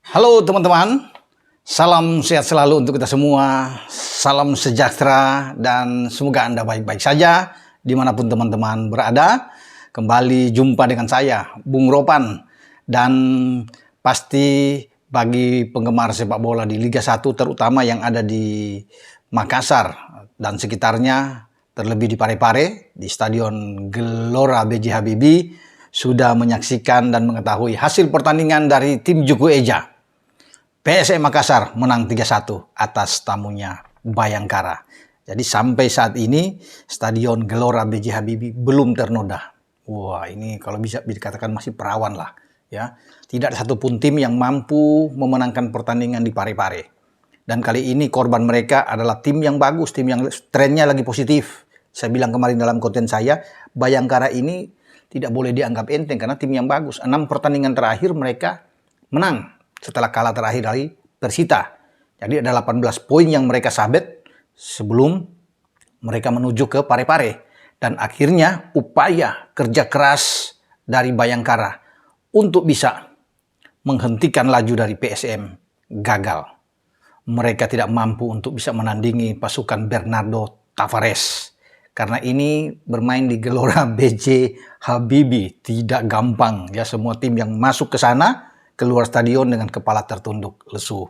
Halo teman-teman, salam sehat selalu untuk kita semua, salam sejahtera dan semoga Anda baik-baik saja dimanapun teman-teman berada. Kembali jumpa dengan saya, Bung Ropan, dan pasti bagi penggemar sepak bola di Liga 1 terutama yang ada di Makassar dan sekitarnya, terlebih di Parepare, di Stadion Gelora B.J. Habibie, sudah menyaksikan dan mengetahui hasil pertandingan dari tim Juku Eja. PSM Makassar menang 3-1 atas tamunya Bayangkara. Jadi sampai saat ini Stadion Gelora B.J. Habibie belum ternoda. Wah, ini kalau bisa dikatakan masih perawan lah, ya. Tidak ada satupun tim yang mampu memenangkan pertandingan di Parepare. Dan kali ini korban mereka adalah tim yang bagus, tim yang trennya lagi positif. Saya bilang kemarin dalam konten saya, Bayangkara ini tidak boleh dianggap enteng karena tim yang bagus. 6 pertandingan terakhir mereka menang setelah kalah terakhir dari Persita. Jadi ada 18 poin yang mereka sabet sebelum mereka menuju ke Parepare. Dan akhirnya upaya kerja keras dari Bayangkara untuk bisa menghentikan laju dari PSM gagal. Mereka tidak mampu untuk bisa menandingi pasukan Bernardo Tavares. Karena ini bermain di Gelora B.J. Habibie tidak gampang, ya. Semua tim yang masuk ke sana keluar stadion dengan kepala tertunduk lesu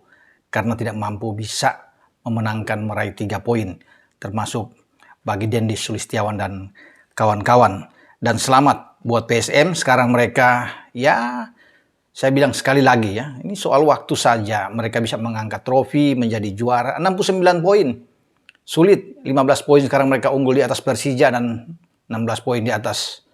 karena tidak mampu bisa memenangkan meraih 3 poin, termasuk bagi Dendi Sulistiawan dan kawan-kawan. Dan selamat buat PSM, sekarang mereka, ya saya bilang sekali lagi, ya, ini soal waktu saja mereka bisa mengangkat trofi menjadi juara. 69 poin sulit, 15 poin sekarang mereka unggul di atas Persija dan 16 poin di atas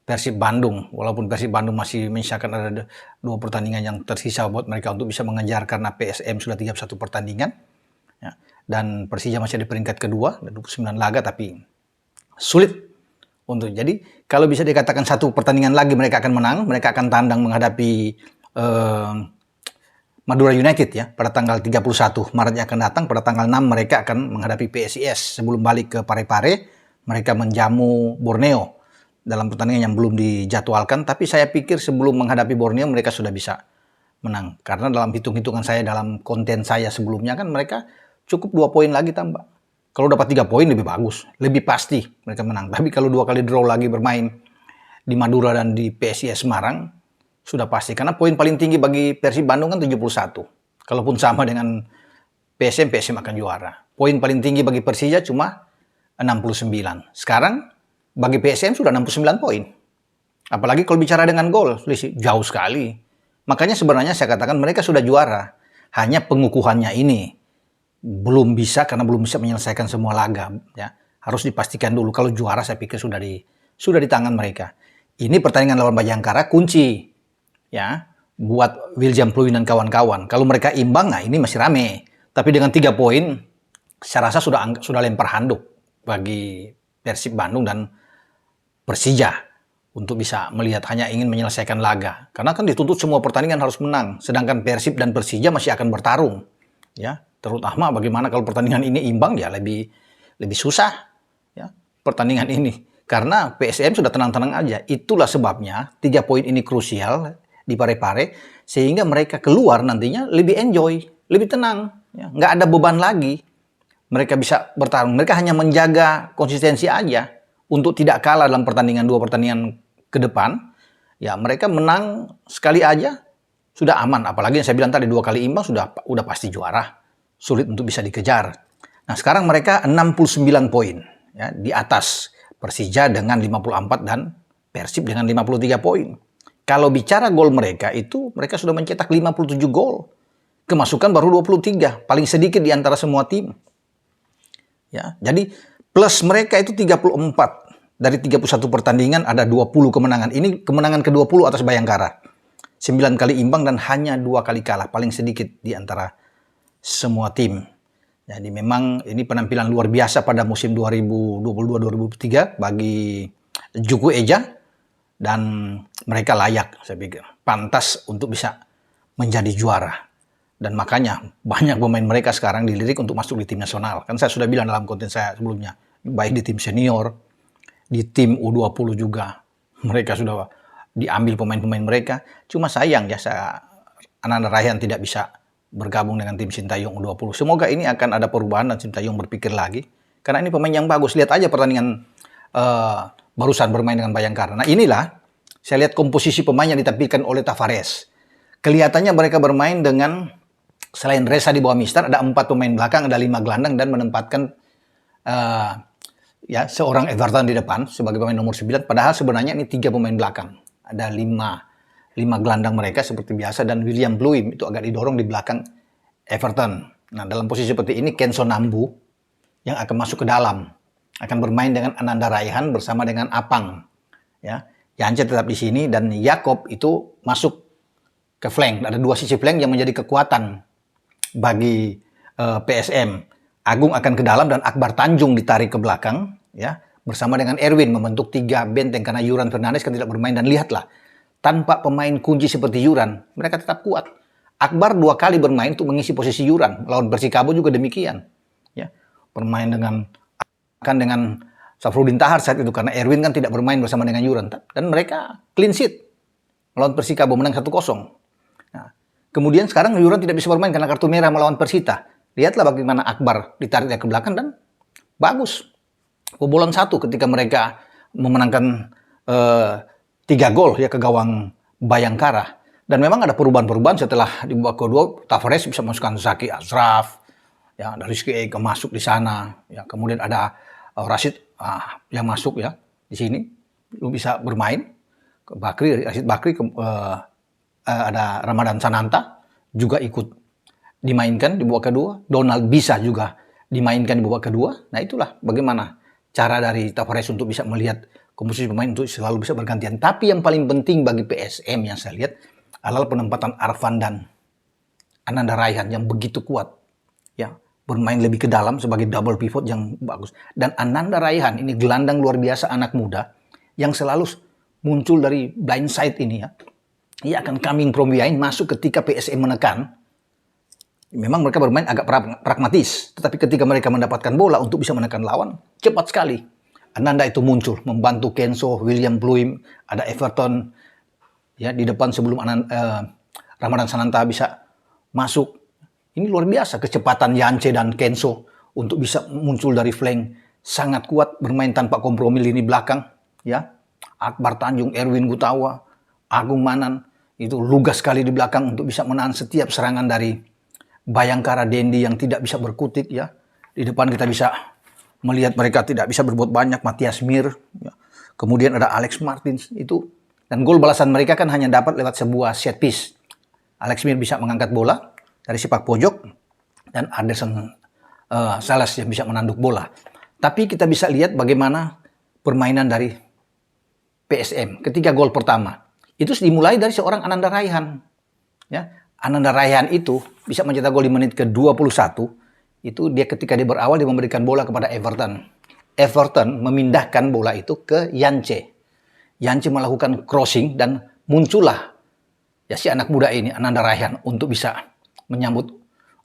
Persib Bandung. Walaupun Persib Bandung masih menyisakan ada 2 pertandingan yang tersisa buat mereka untuk bisa mengejar karena PSM sudah 31 pertandingan, ya. Dan Persija masih di peringkat kedua dan 29 laga, tapi sulit untuk. Jadi kalau bisa dikatakan 1 pertandingan lagi mereka akan menang, mereka akan tandang menghadapi Madura United, ya, pada tanggal 31 Maret yang akan datang. Pada tanggal 6 mereka akan menghadapi PSIS sebelum balik ke Parepare. Mereka menjamu Borneo dalam pertandingan yang belum dijadwalkan, tapi saya pikir sebelum menghadapi Borneo mereka sudah bisa menang. Karena dalam hitung-hitungan saya, dalam konten saya sebelumnya kan mereka cukup 2 poin lagi tambah. Kalau dapat 3 poin lebih bagus, lebih pasti mereka menang. Tapi kalau 2 kali draw lagi bermain di Madura dan di PSIS Semarang, sudah pasti. Karena poin paling tinggi bagi Persib Bandung kan 71. Kalaupun sama dengan PSM akan juara. Poin paling tinggi bagi Persija cuma 69. Sekarang bagi PSM sudah 69 poin. Apalagi kalau bicara dengan gol, jauh sekali. Makanya sebenarnya saya katakan mereka sudah juara. Hanya pengukuhannya ini belum bisa karena belum bisa menyelesaikan semua laga, ya. Harus dipastikan dulu. Kalau juara saya pikir sudah di tangan mereka. Ini pertandingan lawan Bayangkara kunci, ya, buat William Pluim dan kawan-kawan. Kalau mereka imbang, nah ini masih rame. Tapi dengan 3 poin, saya rasa sudah lempar handuk bagi Persib Bandung dan Persija untuk bisa melihat hanya ingin menyelesaikan laga. Karena kan dituntut semua pertandingan harus menang. Sedangkan Persib dan Persija masih akan bertarung, ya. Terutama bagaimana kalau pertandingan ini imbang, ya lebih susah, ya, pertandingan ini. Karena PSM sudah tenang-tenang aja. Itulah sebabnya 3 poin ini krusial di Parepare sehingga mereka keluar nantinya lebih enjoy, lebih tenang, ya. Nggak ada beban lagi. Mereka bisa bertarung. Mereka hanya menjaga konsistensi aja untuk tidak kalah dalam 2 pertandingan ke depan. Ya, mereka menang sekali aja sudah aman. Apalagi yang saya bilang tadi 2 kali imbang sudah pasti juara. Sulit untuk bisa dikejar. Nah, sekarang mereka 69 poin, ya, di atas Persija dengan 54 dan Persib dengan 53 poin. Kalau bicara gol mereka sudah mencetak 57 gol. Kemasukan baru 23, paling sedikit di antara semua tim. Ya, jadi plus mereka itu 34. Dari 31 pertandingan ada 20 kemenangan. Ini kemenangan ke-20 atas Bayangkara. 9 kali imbang dan hanya 2 kali kalah. Paling sedikit di antara semua tim. Jadi memang ini penampilan luar biasa pada musim 2022-2023 bagi Juku Eja. Dan mereka layak, saya pikir. Pantas untuk bisa menjadi juara. Dan makanya banyak pemain mereka sekarang dilirik untuk masuk di tim nasional. Kan saya sudah bilang dalam konten saya sebelumnya. Baik di tim senior, di tim U20 juga. Mereka sudah diambil pemain-pemain mereka. Cuma sayang, ya, saya Ananda Raihan tidak bisa bergabung dengan tim Sintayong U20. Semoga ini akan ada perubahan dan Sintayong berpikir lagi. Karena ini pemain yang bagus. Lihat aja pertandingan barusan bermain dengan Bayangkara. Nah inilah, saya lihat komposisi pemain yang ditampilkan oleh Tavares. Kelihatannya mereka bermain dengan, selain Reza di bawah Mister, ada 4 pemain belakang, ada 5 gelandang, dan menempatkan seorang Everton di depan sebagai pemain nomor 9. Padahal sebenarnya ini 3 pemain belakang. Ada 5 gelandang mereka seperti biasa, dan William Bluim itu agak didorong di belakang Everton. Nah dalam posisi seperti ini, Kenzo Nambu yang akan masuk ke dalam, akan bermain dengan Ananda Raihan bersama dengan Apang. Ya, Yance tetap di sini, dan Yakob itu masuk ke flank. Ada 2 sisi flank yang menjadi kekuatan bagi PSM. Agung akan ke dalam dan Akbar Tanjung ditarik ke belakang, ya, bersama dengan Erwin membentuk 3 benteng karena Yuran Fernandes kan tidak bermain. Dan lihatlah, tanpa pemain kunci seperti Yuran, mereka tetap kuat. Akbar 2 kali bermain untuk mengisi posisi Yuran. Lawan Persikabo juga demikian. Ya, bermain dengan Safruddin Tahar saat itu karena Erwin kan tidak bermain bersama dengan Yuran. Dan mereka clean sheet melawan Persikabo, menang 1-0. Nah, kemudian sekarang Yuran tidak bisa bermain karena kartu merah melawan Persita. Lihatlah bagaimana Akbar ditarik ke belakang dan bagus. Kebobolan 1 ketika mereka memenangkan 3 gol ya ke gawang Bayangkara. Dan memang ada perubahan-perubahan setelah di babak kedua. Tavares bisa masukkan Zaki Ashraf, ya, dari Rizky Ega masuk di sana. Ya, kemudian ada Rashid yang masuk ya di sini. Lu bisa bermain. Rashid Bakri, ada Ramadan Sananta juga ikut dimainkan di babak kedua. Donald bisa juga dimainkan di babak kedua. Nah itulah bagaimana cara dari Tavares untuk bisa melihat komposisi pemain untuk selalu bisa bergantian. Tapi yang paling penting bagi PSM yang saya lihat adalah penempatan Arfan dan Ananda Raihan yang begitu kuat. Ya, bermain lebih ke dalam sebagai double pivot yang bagus. Dan Ananda Raihan ini gelandang luar biasa, anak muda yang selalu muncul dari blind side ini ya. Ia akan coming from behind, masuk ketika PSM menekan. Memang mereka bermain agak pragmatis, tetapi ketika mereka mendapatkan bola untuk bisa menekan lawan, cepat sekali. Ananda itu muncul, membantu Kenzo, William Bluim, ada Everton ya di depan sebelum Ramadan Sananta bisa masuk. Ini luar biasa kecepatan Yance dan Kenzo untuk bisa muncul dari flank, sangat kuat, bermain tanpa kompromi lini belakang. Ya, Akbar Tanjung, Erwin Gutawa, Agung Manan itu lugas sekali di belakang untuk bisa menahan setiap serangan dari Bayangkara Dendi yang tidak bisa berkutik ya. Di depan kita bisa melihat mereka tidak bisa berbuat banyak. Matias Mir, ya. Kemudian ada Alex Martins itu, dan gol balasan mereka kan hanya dapat lewat sebuah set piece. Alex Mir bisa mengangkat bola dari sepak pojok dan Anderson Salas yang bisa menanduk bola. Tapi kita bisa lihat bagaimana permainan dari PSM ketika gol pertama itu dimulai dari seorang Ananda Raihan. Ya, Ananda Raihan itu bisa mencetak gol di menit ke-21. Itu dia ketika dia berawal dia memberikan bola kepada Everton. Everton memindahkan bola itu ke Yance. Yance melakukan crossing dan muncullah ya si anak muda ini Ananda Raihan untuk bisa menyambut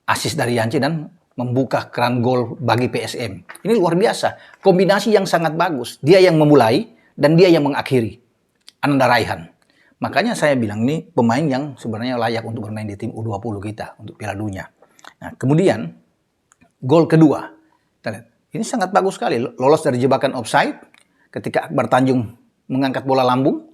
assist dari Yance dan membuka keran gol bagi PSM. Ini luar biasa. Kombinasi yang sangat bagus. Dia yang memulai dan dia yang mengakhiri. Ananda Raihan. Makanya saya bilang ini pemain yang sebenarnya layak untuk bermain di tim U20 kita untuk Piala Dunia. Nah, kemudian gol kedua. Kita lihat. Ini sangat bagus sekali. Lolos dari jebakan offside ketika Akbar Tanjung mengangkat bola lambung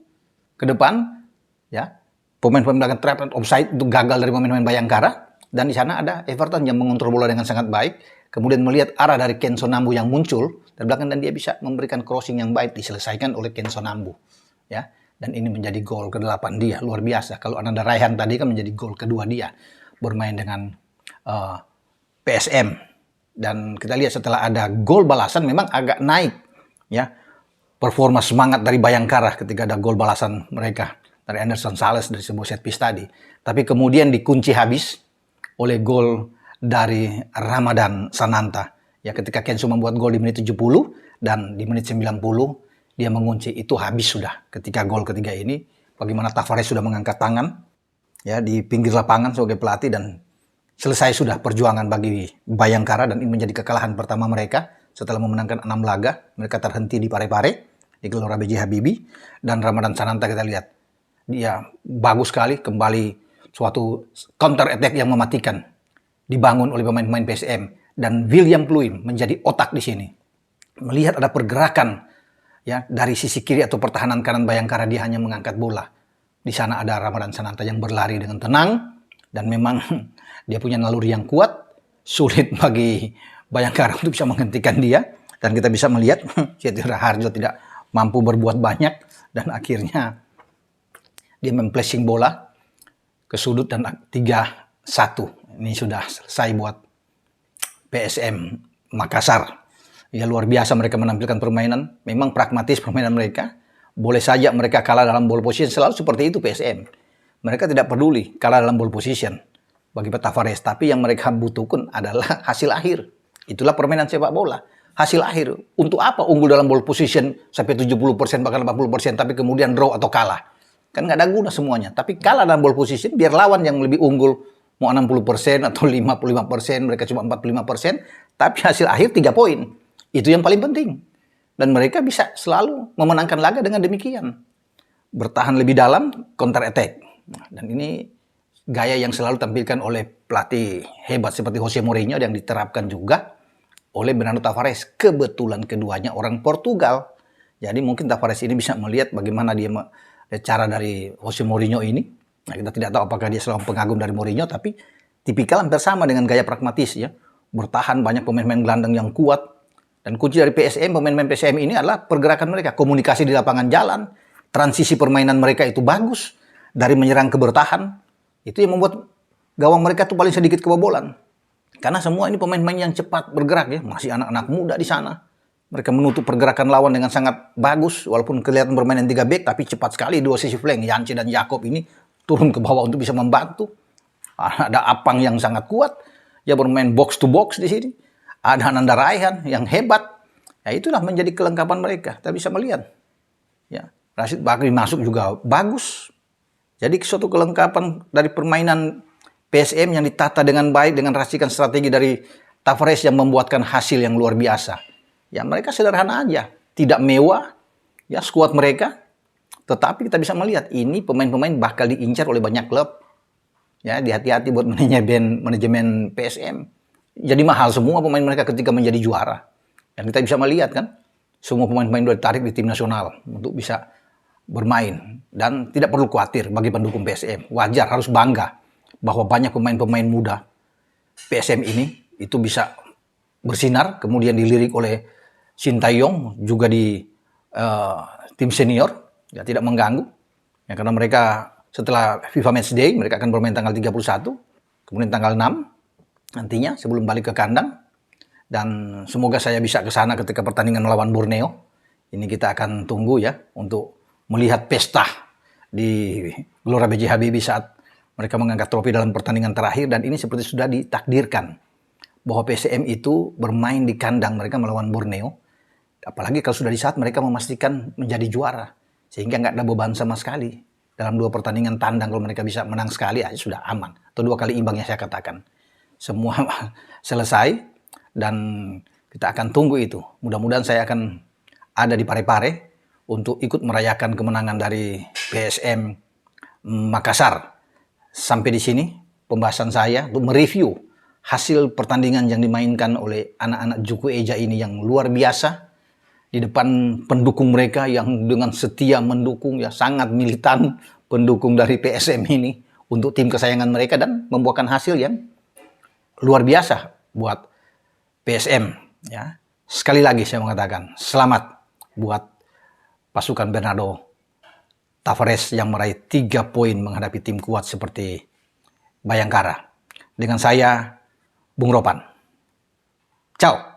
ke depan. Ya, pemain-pemain belakang trap offside itu gagal dari pemain-pemain Bayangkara. Dan di sana ada Everton yang mengontrol bola dengan sangat baik. Kemudian melihat arah dari Kenzo Nambu yang muncul dari belakang dan dia bisa memberikan crossing yang baik diselesaikan oleh Kenzo Nambu. Ya. Dan ini menjadi gol ke-8 dia, luar biasa. Kalau Ananda Raihan tadi kan menjadi gol kedua dia bermain dengan PSM. Dan kita lihat setelah ada gol balasan memang agak naik ya performa semangat dari Bayangkara ketika ada gol balasan mereka dari Anderson Sales dari sebuah set piece tadi. Tapi kemudian dikunci habis oleh gol dari Ramadan Sananta. Ya ketika Kenzo membuat gol di menit 70 dan di menit 90 dia mengunci, itu habis sudah ketika gol ketiga ini. Bagaimana Tavares sudah mengangkat tangan ya di pinggir lapangan sebagai pelatih dan selesai sudah perjuangan bagi Bayangkara dan ini menjadi kekalahan pertama mereka setelah memenangkan 6 laga. Mereka terhenti di Parepare di Gelora B.J. Habibie dan Ramadan Sananta kita lihat dia bagus sekali kembali suatu counter attack yang mematikan dibangun oleh pemain-pemain PSM, dan William Pluim menjadi otak di sini. Melihat ada pergerakan ya dari sisi kiri atau pertahanan kanan Bayangkara, dia hanya mengangkat bola. Di sana ada Ramadan Sananta yang berlari dengan tenang, dan memang dia punya naluri yang kuat. Sulit bagi Bayangkara untuk bisa menghentikan dia, dan kita bisa melihat Cedera Harjo tidak mampu berbuat banyak, dan akhirnya dia memplacing bola ke sudut dan 3-1. Ini sudah selesai buat PSM Makassar. Ya, luar biasa mereka menampilkan permainan. Memang pragmatis permainan mereka. Boleh saja mereka kalah dalam ball position. Selalu seperti itu PSM. Mereka tidak peduli kalah dalam ball position bagi Tavares. Tapi yang mereka butuhkan adalah hasil akhir. Itulah permainan sepak bola. Hasil akhir. Untuk apa unggul dalam ball position sampai 70%, bahkan 80%, tapi kemudian draw atau kalah? Kan nggak ada guna semuanya. Tapi kalah dalam ball position, biar lawan yang lebih unggul, mau 60% atau 55%, mereka cuma 45%, tapi hasil akhir 3 poin. Itu yang paling penting. Dan mereka bisa selalu memenangkan laga dengan demikian. Bertahan lebih dalam, counter attack. Dan ini gaya yang selalu tampilkan oleh pelatih hebat seperti Jose Mourinho, yang diterapkan juga oleh Bernardo Tavares. Kebetulan keduanya orang Portugal. Jadi mungkin Tavares ini bisa melihat bagaimana dia cara dari Jose Mourinho ini. Nah, kita tidak tahu apakah dia selalu pengagum dari Mourinho, tapi tipikal hampir sama dengan gaya pragmatis ya. Bertahan, banyak pemain-pemain gelandang yang kuat. Dan kunci dari PSM, pemain-pemain PSM ini adalah pergerakan mereka, komunikasi di lapangan jalan, transisi permainan mereka itu bagus, dari menyerang ke bertahan. Itu yang membuat gawang mereka tuh paling sedikit kebobolan. Karena semua ini pemain-pemain yang cepat bergerak ya, masih anak-anak muda di sana. Mereka menutup pergerakan lawan dengan sangat bagus, walaupun kelihatan bermain 3 back, tapi cepat sekali dua sisi flank. Yance dan Jakob ini turun ke bawah untuk bisa membantu. Ada Apang yang sangat kuat, dia bermain box to box di sini. Ada Ananda Raihan yang hebat. Ya, itulah menjadi kelengkapan mereka. Kita bisa melihat. Ya, Rashid Bakri masuk juga bagus. Jadi suatu kelengkapan dari permainan PSM yang ditata dengan baik, dengan racikan strategi dari Tavares yang membuatkan hasil yang luar biasa. Ya, mereka sederhana aja, tidak mewah. Ya, skuad mereka. Tetapi kita bisa melihat ini pemain-pemain bakal diincar oleh banyak klub. Ya, hati-hati buat manajemen PSM. Jadi mahal semua pemain mereka ketika menjadi juara. Dan kita bisa melihat kan, semua pemain-pemain sudah ditarik di tim nasional untuk bisa bermain. Dan tidak perlu khawatir bagi pendukung PSM. Wajar, harus bangga bahwa banyak pemain-pemain muda PSM ini itu bisa bersinar, kemudian dilirik oleh Sintayong juga di tim senior, ya tidak mengganggu. Ya, karena mereka setelah FIFA Matchday mereka akan bermain tanggal 31, kemudian tanggal 6 nantinya sebelum balik ke kandang. Dan semoga saya bisa ke sana ketika pertandingan melawan Borneo. Ini kita akan tunggu ya untuk melihat pesta di Gelora B.J. Habibie saat mereka mengangkat trofi dalam pertandingan terakhir. Dan ini seperti sudah ditakdirkan bahwa PSM itu bermain di kandang mereka melawan Borneo. Apalagi kalau sudah di saat mereka memastikan menjadi juara. Sehingga nggak ada beban sama sekali. Dalam 2 pertandingan tandang kalau mereka bisa menang sekali aja sudah aman. Atau 2 kali imbang yang saya katakan. Semua selesai dan kita akan tunggu itu. Mudah-mudahan saya akan ada di Parepare untuk ikut merayakan kemenangan dari PSM Makassar. Sampai di sini pembahasan saya untuk mereview hasil pertandingan yang dimainkan oleh anak-anak Juku Eja ini yang luar biasa. Di depan pendukung mereka yang dengan setia mendukung, ya sangat militan pendukung dari PSM ini untuk tim kesayangan mereka, dan membuahkan hasil yang luar biasa buat PSM. Ya. Sekali lagi saya mengatakan selamat buat pasukan Bernardo Tavares yang meraih 3 poin menghadapi tim kuat seperti Bayangkara. Dengan saya, Bung Ropan. Ciao.